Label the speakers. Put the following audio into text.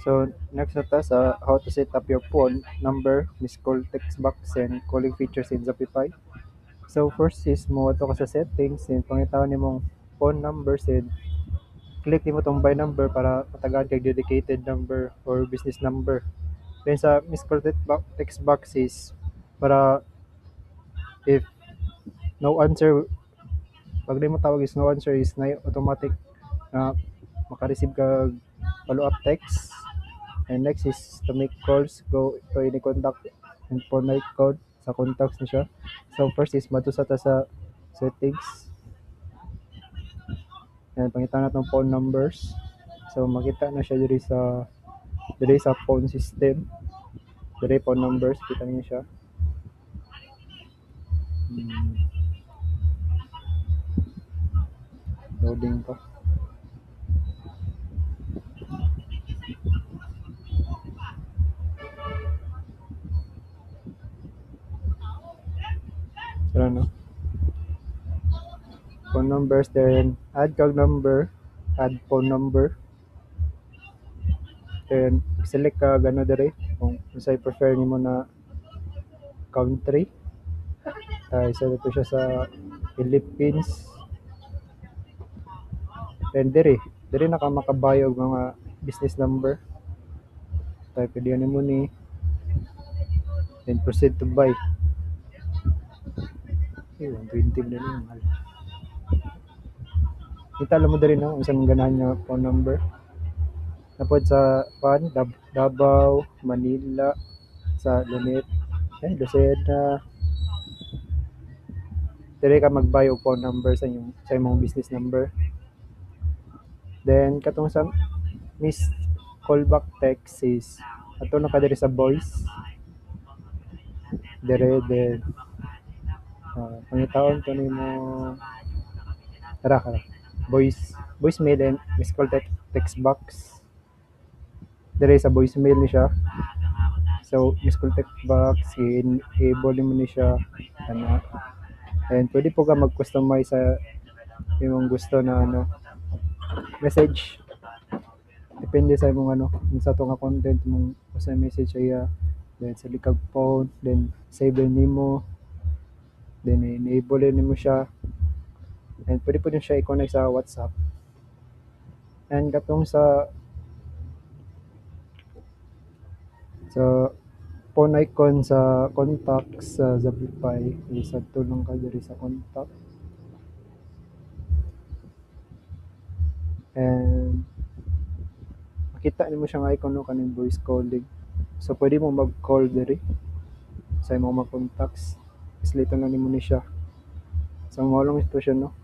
Speaker 1: So next na ta sa how to set up your phone number, miss call, text box, and calling features in Shopify. So first is mo ato ka sa settings, and pangitaon nimong phone number, and click nimo tong by number para matagaan kay dedicated number or business number. Then sa miss call text box is para if no answer, pag di mo tawag is no answer is na automatic na maka-receive ka follow up text. And next is to make calls, go to any contact and phone night code sa contacts na siya. So first is matusa ta sa settings. And pangita na tong phone numbers. So makita na siya diri sa phone system. Diri phone numbers, kita niyo siya. Loading pa. Ano? Phone numbers, then add kag number, add phone number. Then select ka gano diri kung unsay prefer nimo na country. Isa dito siya sa Philippines. Then diri na ka makabayo og mga business number. Type diyan nimo ni, then proceed to buy. 120 na lang mahal. Kita lang mo diri no unsa man ganahan nga phone number. Napod sa Davao, Manila, sa Luneta, Lucena. Diri ka mag-buy og phone number sa imong business number. Then katong sa miss callback text is ato na ka diri sa voice. Dire then pangitaon to nimo tara voicemail and miss call text box. Dire sa voicemail ni siya. So miss call text box i-enable mo ni siya ano. And pwede po ka mag-customize sa imong gusto na message. Depende sa imong sa to nga content mong sa message ay then sa likag phone, then save nimo, then enable nimo siya, and pwede po din siya i-connect sa WhatsApp. And katong sa phone icon sa contacts sa Shopify is tulong ka diri sa contact. And makita nimo siya nga icon no kaning voice calling. So pwede mo mag-call diri sa imong mga contacts. Islito na nimo ni siya. So mao lang ito siya no.